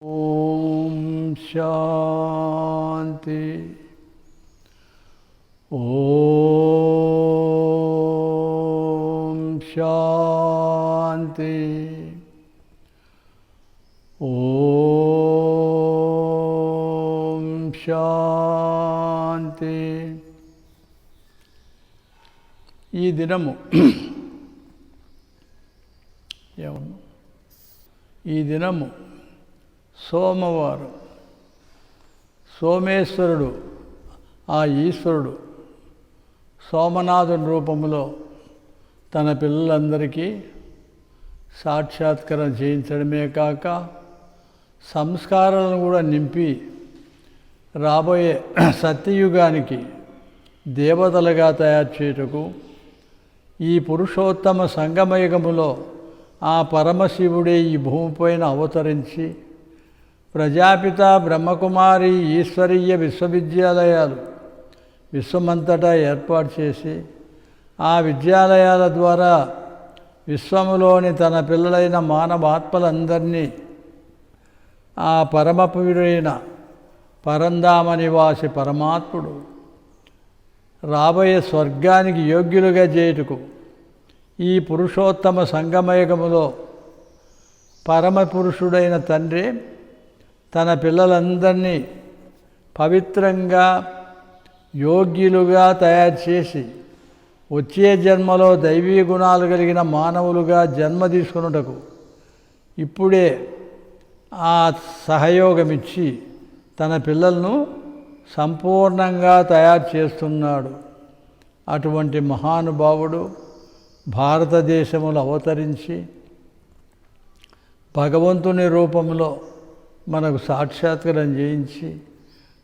ఓం శాంతి. ఓం శాంతి. ఓం శాంతి. ఈ దినము సోమవారం. సోమేశ్వరుడు, ఆ ఈశ్వరుడు సోమనాథుని రూపంలో తన పిల్లలందరికీ సాక్షాత్కారం చేయించడమే కాక సంస్కారాలను కూడా నింపి రాబోయే సత్యయుగానికి దేవతలుగా తయారు చేయుటకు ఈ పురుషోత్తమ సంగమయుగములో ఆ పరమశివుడే ఈ భూమిపైన అవతరించి ప్రజాపిత బ్రహ్మకుమారి ఈశ్వరీయ విశ్వవిద్యాలయాలు విశ్వమంతటా ఏర్పాటు చేసి ఆ విద్యాలయాల ద్వారా విశ్వములోని తన పిల్లలైన మానవాత్మలందరినీ ఆ పరమపురుడైన పరంధామ నివాసి పరమాత్ముడు రాబోయే స్వర్గానికి యోగ్యులుగా చేయుటకు ఈ పురుషోత్తమ సంగమయుగములో పరమపురుషుడైన తండ్రి తన పిల్లలందరినీ పవిత్రంగా యోగ్యులుగా తయారు చేసి వచ్చే జన్మలో దైవీ గుణాలు కలిగిన మానవులుగా జన్మ తీసుకున్నటకు ఇప్పుడే ఆ సహయోగమిచ్చి తన పిల్లలను సంపూర్ణంగా తయారు చేస్తున్నాడు. అటువంటి మహానుభావుడు భారతదేశంలో అవతరించి భగవంతుని రూపంలో మనకు సాక్షాత్కారం చేయించి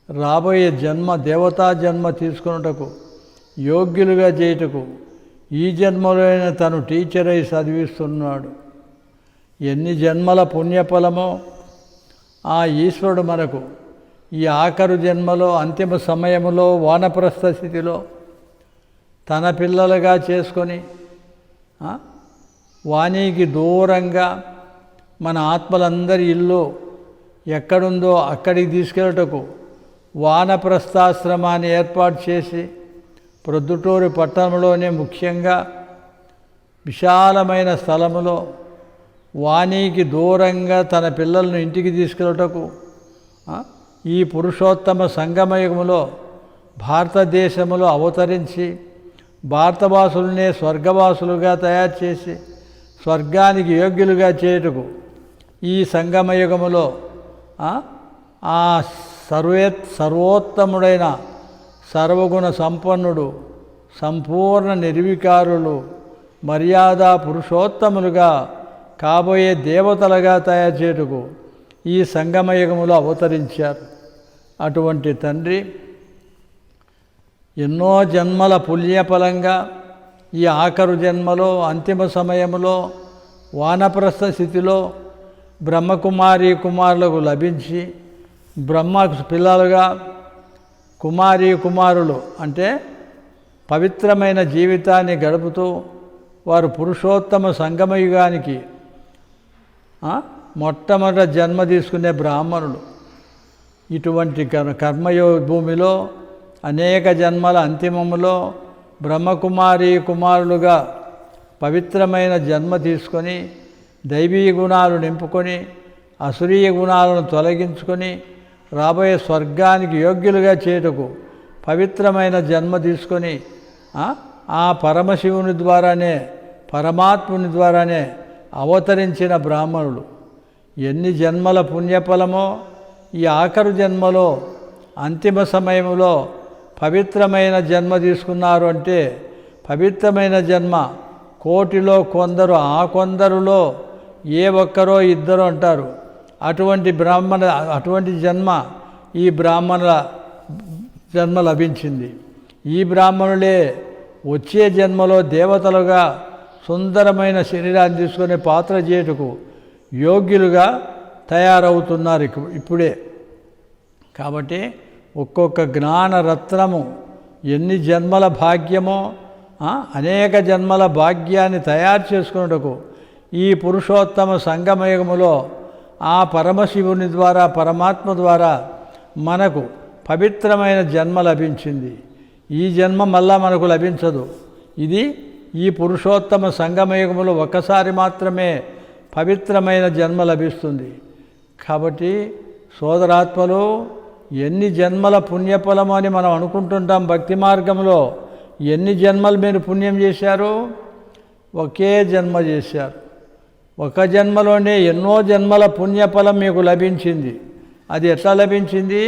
రాబోయే జన్మ దేవతా జన్మ తీసుకున్నటకు యోగ్యులుగా చేయుటకు ఈ జన్మలోనే తను టీచర్ అయి చదివిస్తున్నాడు. ఎన్ని జన్మల పుణ్యఫలమో ఆ ఈశ్వరుడు మనకు ఈ ఆఖరు జన్మలో అంతిమ సమయంలో వానప్రస్థ స్థితిలో తన పిల్లలుగా చేసుకొని వాణికి దూరంగా మన ఆత్మలందరి ఇల్లు ఎక్కడుందో అక్కడికి తీసుకెళ్ళటకు వానప్రస్థాశ్రమాన్ని ఏర్పాటు చేసి ప్రొద్దుటూరు పట్టణంలోనే ముఖ్యంగా విశాలమైన స్థలములో వాణికి దూరంగా తన పిల్లలను ఇంటికి తీసుకెళ్ళటకు ఈ పురుషోత్తమ సంగమయుగములో భారతదేశంలో అవతరించి భారతవాసులనే స్వర్గవాసులుగా తయారు చేసి స్వర్గానికి యోగ్యులుగా చేయుటకు ఈ సంగమయుగములో ఆ సర్వోత్తముడైన సర్వగుణ సంపన్నుడు సంపూర్ణ నిర్వికారులు మర్యాద పురుషోత్తములుగా కాబోయే దేవతలుగా తయారు చేయుటకు ఈ సంగమయుగములో అవతరించారు. అటువంటి తండ్రి ఎన్నో జన్మల పుణ్యఫలంగా ఈ ఆఖరు జన్మలో అంతిమ సమయంలో వానప్రస్థ స్థితిలో బ్రహ్మకుమారి కుమారులకు లభించి బ్రహ్మ పిల్లలుగా కుమారి కుమారులు అంటే పవిత్రమైన జీవితాన్ని గడుపుతూ వారు పురుషోత్తమ సంగమయుగానికి మొట్టమొదట జన్మ తీసుకునే బ్రాహ్మణులు. ఇటువంటి కర్మయో భూమిలో అనేక జన్మల అంతిమములో బ్రహ్మకుమారి కుమారులుగా పవిత్రమైన జన్మ తీసుకొని దైవీ గుణాలు నింపుకొని అసురీయ గుణాలను తొలగించుకొని రాబోయే స్వర్గానికి యోగ్యులుగా చేయుటకు పవిత్రమైన జన్మ తీసుకొని ఆ పరమశివుని ద్వారానే పరమాత్ముని ద్వారానే అవతరించిన బ్రాహ్మణులు ఎన్ని జన్మల పుణ్యఫలమో ఈ ఆఖరు జన్మలో అంతిమ సమయంలో పవిత్రమైన జన్మ తీసుకున్నారు. అంటే పవిత్రమైన జన్మ కోటిలో కొందరు, ఆ కొందరులో ఏ ఒక్కరో ఇద్దరు అంటారు. అటువంటి జన్మ ఈ బ్రాహ్మణుల జన్మ లభించింది. ఈ బ్రాహ్మణులే వచ్చే జన్మలో దేవతలుగా సుందరమైన శరీరాన్ని తీసుకునే పాత్ర చేయుటకు యోగ్యులుగా తయారవుతున్నారు ఇప్పుడే. కాబట్టి ఒక్కొక్క జ్ఞానరత్నము ఎన్ని జన్మల భాగ్యమో అనేక జన్మల భాగ్యాన్ని తయారు చేసుకున్నటకు ఈ పురుషోత్తమ సంగమయుగములో ఆ పరమశివుని ద్వారా పరమాత్మ ద్వారా మనకు పవిత్రమైన జన్మ లభించింది. ఈ జన్మ మళ్ళా మనకు లభించదు. ఇది ఈ పురుషోత్తమ సంగమయుగములో ఒక్కసారి మాత్రమే పవిత్రమైన జన్మ లభిస్తుంది. కాబట్టి సోదరాత్మలు, ఎన్ని జన్మల పుణ్యఫలము అని మనం అనుకుంటుంటాం. భక్తి మార్గంలో ఎన్ని జన్మలు మీరు పుణ్యం చేశారు? ఒకే జన్మ చేశారు. ఒక జన్మలోనే ఎన్నో జన్మల పుణ్యఫలం మీకు లభించింది. అది ఎట్లా లభించింది?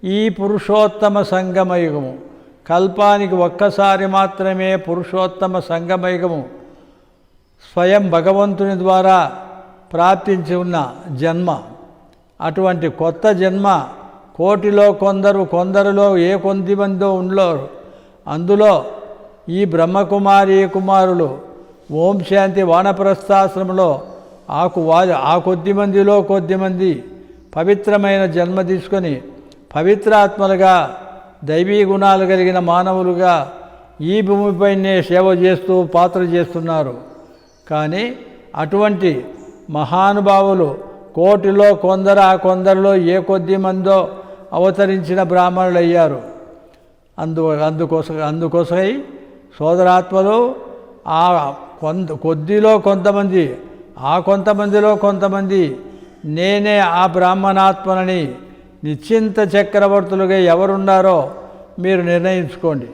ఈ పురుషోత్తమ సంగమయుగము, కల్పానికి ఒక్కసారి మాత్రమే పురుషోత్తమ సంగమయుగము స్వయం భగవంతుని ద్వారా ప్రాప్తించి ఉన్న జన్మ. అటువంటి కొత్త జన్మ కోటిలో కొందరిలో ఏ కొద్ది మందో ఉండరు. అందులో ఈ బ్రహ్మకుమారి కుమారులు ఓం శాంతి వానప్రస్థాశ్రమంలో ఆ కొద్ది మంది పవిత్రమైన జన్మ తీసుకొని పవిత్రాత్మలుగా దైవీ గుణాలు కలిగిన మానవులుగా ఈ భూమిపైనే సేవ చేస్తూ పాత్ర చేస్తున్నారు. కానీ అటువంటి మహానుభావులు కోటిలో కొందరిలో ఏ కొద్ది మందో అవతరించిన బ్రాహ్మణులు అయ్యారు. అందుకోసమై సోదరాత్మలు ఆ కొంతమందిలో కొంతమంది నేనే ఆ బ్రాహ్మణాత్మనని నిశ్చింత చక్రవర్తులుగా ఎవరున్నారో మీరు నిర్ణయించుకోండి.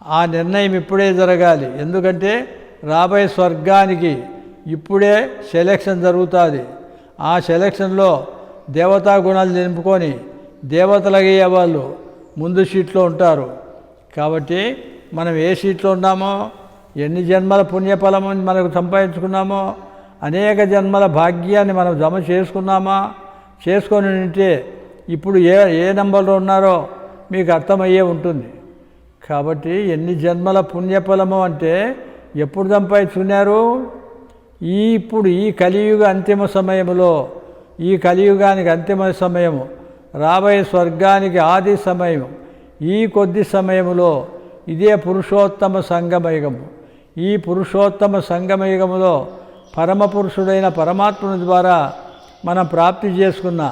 ఆ నిర్ణయం ఇప్పుడే జరగాలి. ఎందుకంటే రాబోయే స్వర్గానికి ఇప్పుడే సెలక్షన్ జరుగుతుంది. ఆ సెలక్షన్లో దేవతా గుణాలు నింపుకొని దేవతలయ్యే వాళ్ళు ముందు సీట్లో ఉంటారు. కాబట్టి మనం ఏ సీట్లో ఉన్నామో, ఎన్ని జన్మల పుణ్యఫలము మనకు సంపాదించుకున్నామో, అనేక జన్మల భాగ్యాన్ని మనం జమ చేసుకొని ఉంటే ఇప్పుడు ఏ నెంబర్లో ఉన్నారో మీకు అర్థమయ్యే ఉంటుంది. కాబట్టి ఎన్ని జన్మల పుణ్యఫలము అంటే ఎప్పుడు సంపాదించుకున్నారు? ఇప్పుడు ఈ కలియుగ అంతిమ సమయంలో, ఈ కలియుగానికి అంతిమ సమయము, రాబోయే స్వర్గానికి ఆది సమయం, ఈ కొద్ది సమయంలో ఇదే పురుషోత్తమ సంగమయుగము. ఈ పురుషోత్తమ సంగమయుగములో పరమపురుషుడైన పరమాత్ముని ద్వారా మనం ప్రాప్తి చేసుకున్న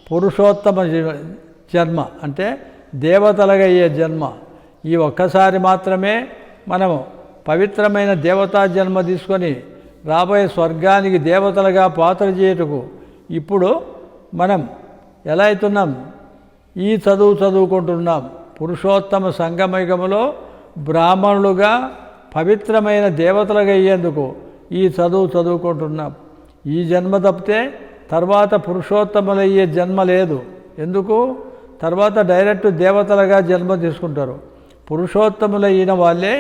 పురుషోత్తమ జన్మ అంటే దేవతలుగా అయ్యే జన్మ. ఈ ఒక్కసారి మాత్రమే మనము పవిత్రమైన దేవతా జన్మ తీసుకొని రాబోయే స్వర్గానికి దేవతలుగా పాత్ర చేయుటకు ఇప్పుడు మనం ఎలా అవుతున్నాం? ఈ చదువుకుంటున్నాం. పురుషోత్తమ సంగమయుగములో బ్రాహ్మణులుగా పవిత్రమైన దేవతలుగా అయ్యేందుకు ఈ చదువుకుంటున్నాం. ఈ జన్మ తప్పితే తర్వాత పురుషోత్తములయ్యే జన్మ లేదు. ఎందుకు? తర్వాత డైరెక్ట్ దేవతలుగా జన్మ తీసుకుంటారు. పురుషోత్తములైన వాళ్ళే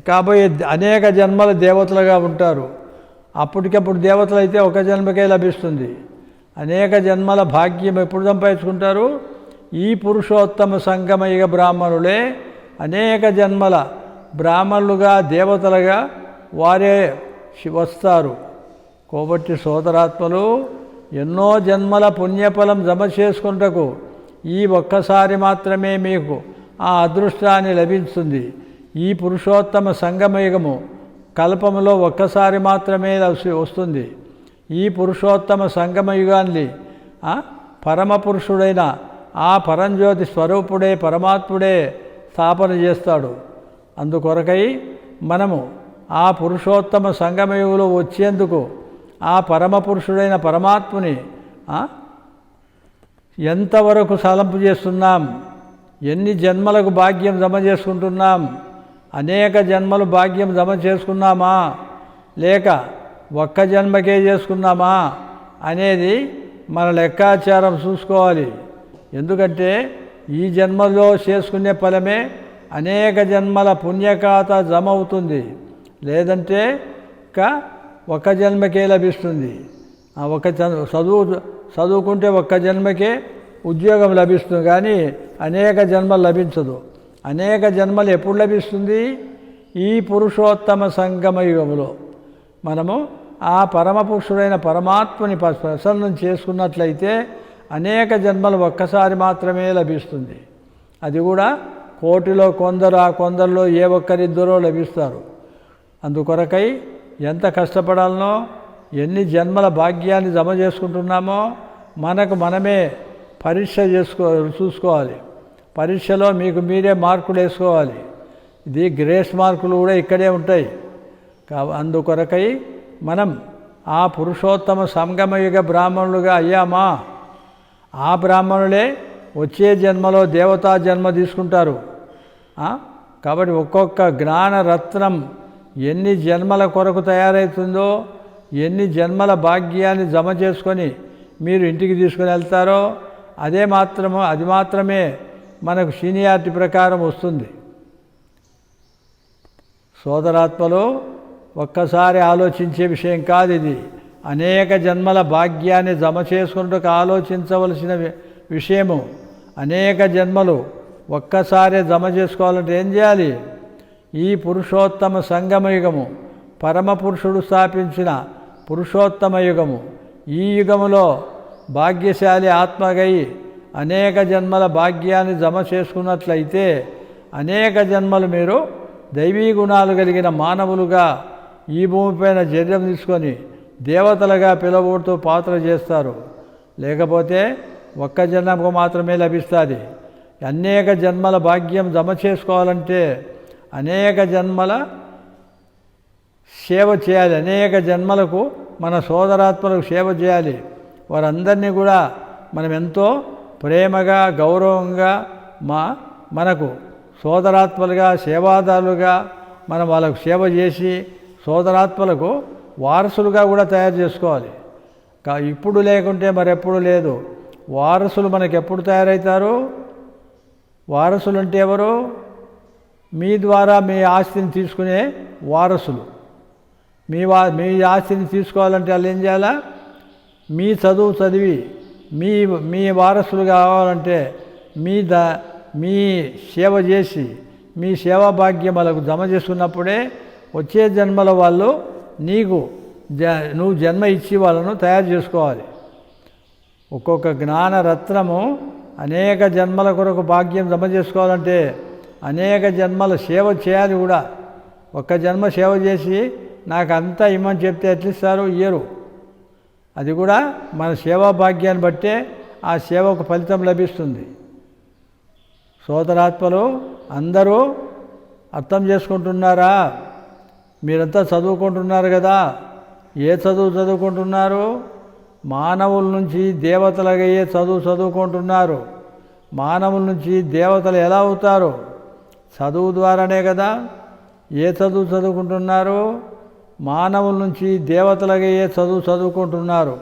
కాబోయే అనేక జన్మల దేవతలుగా ఉంటారు. అప్పటికప్పుడు దేవతలు అయితే ఒక జన్మకే లభిస్తుంది. అనేక జన్మల భాగ్యం ఎప్పుడు సంపాదించుకుంటారు? ఈ పురుషోత్తమ సంగమయుగ బ్రాహ్మణులే అనేక జన్మల బ్రాహ్మణులుగా దేవతలుగా వారే వస్తారు. కాబట్టి సోదరాత్మలు, ఎన్నో జన్మల పుణ్యఫలం జమ చేసుకుంటకు ఈ ఒక్కసారి మాత్రమే మీకు ఆ అదృష్టాన్ని లభిస్తుంది. ఈ పురుషోత్తమ సంగమయుగము కల్పములో ఒక్కసారి మాత్రమే వస్తుంది. ఈ పురుషోత్తమ సంగమయుగాన్ని పరమపురుషుడైన ఆ పరంజ్యోతి స్వరూపుడే పరమాత్ముడే స్థాపన చేస్తాడు. అందుకొరకై మనము ఆ పురుషోత్తమ సంగమయుగంలో వచ్చేందుకు ఆ పరమపురుషుడైన పరమాత్ముని ఎంతవరకు సలంపు చేస్తున్నాం? ఎన్ని జన్మలకు భాగ్యం జమ చేసుకుంటున్నాం? అనేక జన్మలు భాగ్యం జమ చేసుకున్నామా, లేక ఒక్క జన్మకే చేసుకున్నామా అనేది మన లెక్కాచారం చూసుకోవాలి. ఎందుకంటే ఈ జన్మలో చేసుకునే ఫలమే అనేక జన్మల పుణ్యఖాత జమ అవుతుంది. లేదంటే ఒక జన్మకే లభిస్తుంది. చదువుకుంటే ఒక్క జన్మకే ఉద్యోగం లభిస్తుంది, కానీ అనేక జన్మలు లభించదు. అనేక జన్మలు ఎప్పుడు లభిస్తుంది? ఈ పురుషోత్తమ సంగమయుగములో మనము ఆ పరమపురుషుడైన పరమాత్మని ప్రసన్నం చేసుకున్నట్లయితే అనేక జన్మలు ఒక్కసారి మాత్రమే లభిస్తుంది. అది కూడా కోటిలో కొందరిలో ఏ ఒక్కరిద్దరో లభిస్తారు. అందుకొరకై ఎంత కష్టపడాలనో ఎన్ని జన్మల భాగ్యాన్ని జమ చేసుకుంటున్నామో మనకు మనమే పరీక్ష చూసుకోవాలి. పరీక్షలో మీకు మీరే మార్కులు వేసుకోవాలి. ఇది గ్రేస్ మార్కులు కూడా ఇక్కడే ఉంటాయి. అందుకొరకై మనం ఆ పురుషోత్తమ సంగమయుగ బ్రాహ్మణులుగా అయ్యామా, ఆ బ్రాహ్మణులే వచ్చే జన్మలో దేవతా జన్మ తీసుకుంటారు. కాబట్టి ఒక్కొక్క జ్ఞానరత్నం ఎన్ని జన్మల కొరకు తయారవుతుందో, ఎన్ని జన్మల భాగ్యాన్ని జమ చేసుకొని మీరు ఇంటికి తీసుకుని వెళ్తారో అది మాత్రమే మనకు సీనియారిటీ ప్రకారం వస్తుంది. సోదరాత్మలో ఒక్కసారి ఆలోచించే విషయం కాదు ఇది. అనేక జన్మల భాగ్యాన్ని జమ చేసుకున్నట్టుకు ఆలోచించవలసిన విషయము. అనేక జన్మలు ఒక్కసారి జమ చేసుకోవాలంటే ఏం చేయాలి? ఈ పురుషోత్తమ సంగమయుగము, పరమపురుషుడు స్థాపించిన పురుషోత్తమ యుగము, ఈ యుగములో భాగ్యశాలి ఆత్మగై అనేక జన్మల భాగ్యాన్ని జమ చేసుకున్నట్లయితే అనేక జన్మలు మీరు దైవీ గుణాలు కలిగిన మానవులుగా ఈ భూమిపైన జన్మ తీసుకొని దేవతలుగా పిలువబడుతూ పాత్ర చేస్తారు. లేకపోతే ఒక్క జన్మకు మాత్రమే లభిస్తుంది. అనేక జన్మల భాగ్యం జమ చేసుకోవాలంటే అనేక జన్మల సేవ చేయాలి. అనేక జన్మలకు మన సోదరాత్మలకు సేవ చేయాలి. వారందరినీ కూడా మనం ఎంతో ప్రేమగా గౌరవంగా మనకు సోదరాత్మలుగా సేవాదారులుగా మనం వాళ్ళకు సేవ చేసి సోదరాత్మలకు వారసులుగా కూడా తయారు చేసుకోవాలి. ఇప్పుడు లేకుంటే మరెప్పుడు లేదు. వారసులు మనకు ఎప్పుడు తయారవుతారు? వారసులు అంటే ఎవరు? మీ ద్వారా మీ ఆస్తిని తీసుకునే వారసులు. మీ ఆస్తిని తీసుకోవాలంటే వాళ్ళు ఏం చేయాలా? మీ చదువు చదివి మీ వారసులు కావాలంటే మీ సేవ చేసి మీ సేవా భాగ్యం వాళ్ళకు జమ చేసుకున్నప్పుడే వచ్చే జన్మల వాళ్ళు నువ్వు జన్మ ఇచ్చి వాళ్ళను తయారు చేసుకోవాలి. ఒక్కొక్క జ్ఞానరత్నము అనేక జన్మల కొరకు భాగ్యం జమ చేసుకోవాలంటే అనేక జన్మల సేవ చేయాలి కూడా. ఒక్క జన్మ సేవ చేసి నాకు అంతా ఇమ్మని చెప్తే ఎట్లిస్తారు? ఇయ్యరు. అది కూడా మన సేవా భాగ్యాన్ని బట్టే ఆ సేవకు ఫలితం లభిస్తుంది. సోదరాత్మలు అందరూ అర్థం చేసుకుంటున్నారా? మీరంతా చదువుకుంటున్నారు కదా. ఏ చదువుకుంటున్నారు? మానవుల నుంచి దేవతలయ్యే చదువుకుంటున్నారు. మానవుల నుంచి దేవతలు ఎలా అవుతారు? చదువు ద్వారానే కదా. ఏ చదువుకుంటున్నారు? మానవుల నుంచి దేవతలయ్యే చదువుకుంటున్నారు.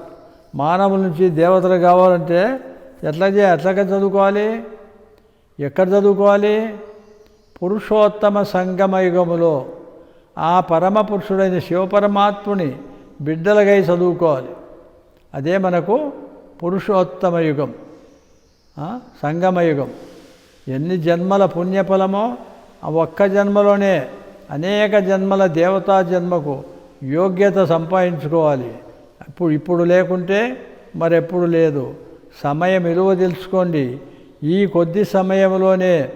మానవుల నుంచి దేవతలు కావాలంటే ఎట్లాగా చదువుకోవాలి? ఎక్కడ చదువుకోవాలి? పురుషోత్తమ సంగమయుగములో ఆ పరమపురుషుడైన శివపరమాత్ముని బిడ్డలుగా చదువుకోవాలి. అదే మనకు పురుషోత్తమ యుగం, సంగమయుగం. ఎన్ని జన్మల పుణ్యఫలమో ఆ ఒక్క జన్మలోనే అనేక జన్మల దేవతా జన్మకు యోగ్యత సంపాదించుకోవాలి. ఇప్పుడు లేకుంటే మరెప్పుడు లేదు. సమయం విలువ తెలుసుకోండి. ఈ కొద్ది సమయంలోనే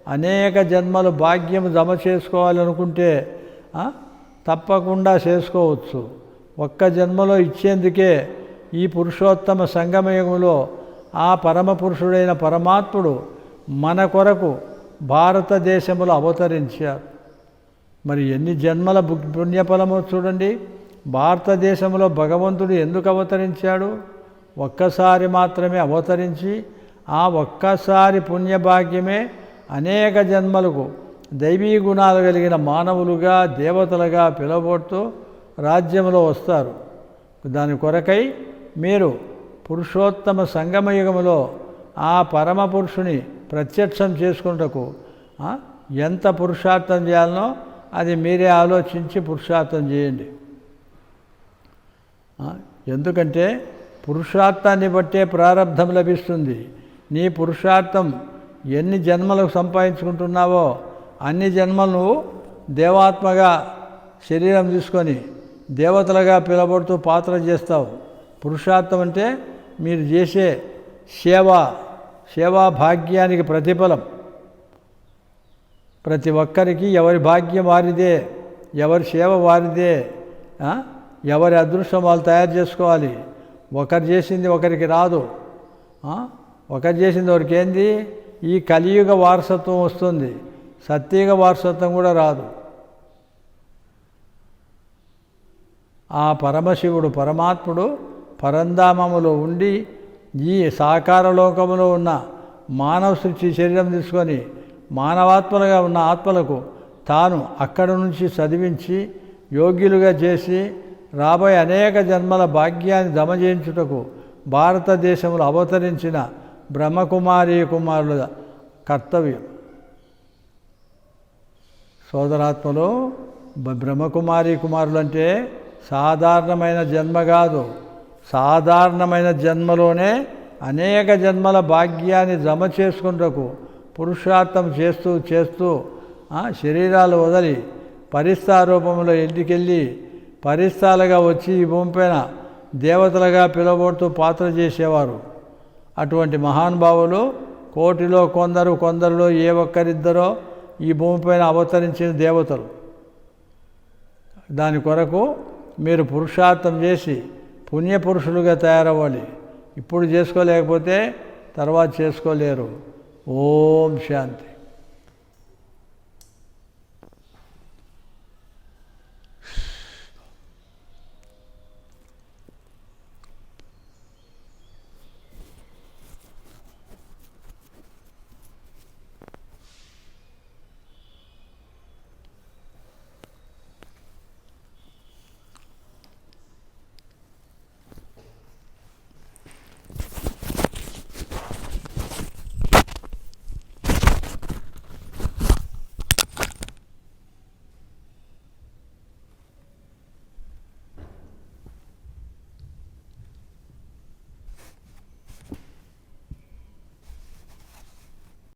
అనేక జన్మలు భాగ్యం జమ చేసుకోవాలనుకుంటే తప్పకుండా చేసుకోవచ్చు. ఒక్క జన్మలో ఇచ్చేందుకే ఈ పురుషోత్తమ సంగమయుగంలో ఆ పరమపురుషుడైన పరమాత్ముడు మన కొరకు భారతదేశంలో అవతరించారు. మరి ఎన్ని జన్మల పుణ్యఫలమో చూడండి. భారతదేశంలో భగవంతుడు ఎందుకు అవతరించాడు? ఒక్కసారి మాత్రమే అవతరించి ఆ ఒక్కసారి పుణ్యభాగ్యమే అనేక జన్మలకు దైవీ గుణాలు కలిగిన మానవులుగా దేవతలుగా పిలువబడుతూ రాజ్యంలో వస్తారు. దాని కొరకై మీరు పురుషోత్తమ సంగమయుగంలో ఆ పరమపురుషుని ప్రత్యక్షం చేసుకున్నటకు ఎంత పురుషార్థం చేయాలనో అది మీరే ఆలోచించి పురుషార్థం చేయండి. ఎందుకంటే పురుషార్థాన్ని బట్టే ప్రారబ్ధం లభిస్తుంది. నీ పురుషార్థం ఎన్ని జన్మలకు సంపాదించుకుంటున్నావో అన్ని జన్మలు నువ్వు దేవాత్మగా శరీరం తీసుకొని దేవతలుగా పిలబడుతూ పాత్ర చేస్తావు. పురుషార్థం అంటే మీరు చేసే సేవా భాగ్యానికి ప్రతిఫలం. ప్రతి ఒక్కరికి ఎవరి భాగ్యం వారిదే, ఎవరి సేవ వారిదే. ఎవరి అదృష్టం వాళ్ళు తయారు చేసుకోవాలి. ఒకరు చేసింది ఒకరికి రాదు. ఒకరు చేసింది ఒకరికి ఏంది? ఈ కలియుగ వారసత్వం వస్తుంది, సత్యుగ వారసత్వం కూడా రాదు. ఆ పరమశివుడు పరమాత్ముడు పరంధామములో ఉండి ఈ సాకార లోకములో ఉన్న మానవ సృష్టి శరీరం తీసుకొని మానవాత్మలుగా ఉన్న ఆత్మలకు తాను అక్కడి నుంచి చదివించి యోగ్యులుగా చేసి రాబోయే అనేక జన్మల భాగ్యాన్ని దమజేయించుటకు భారతదేశంలో అవతరించిన బ్రహ్మకుమారి కుమారుల కర్తవ్యం. సోదరాత్మలు, బ్రహ్మకుమారి కుమారులు అంటే సాధారణమైన జన్మ కాదు. సాధారణమైన జన్మలోనే అనేక జన్మల భాగ్యాన్ని జమ చేసుకుంటకు పురుషార్థం చేస్తూ చేస్తూ శరీరాలు వదిలి పరిస్థా రూపంలో ఇంటికెళ్ళి పరిస్థాలుగా వచ్చి ఈ భూమిపైన దేవతలుగా పిలువబడుతూ పాత్ర చేసేవారు. అటువంటి మహానుభావులు కోటిలో కొందరిలో ఏ ఒక్కరిద్దరో ఈ భూమిపైన అవతరించిన దేవతలు. దాని కొరకు మీరు పురుషార్థం చేసి పుణ్యపురుషులుగా తయారవ్వాలి. ఇప్పుడు చేసుకోలేకపోతే తర్వాత చేసుకోలేరు. ఓం శాంతి.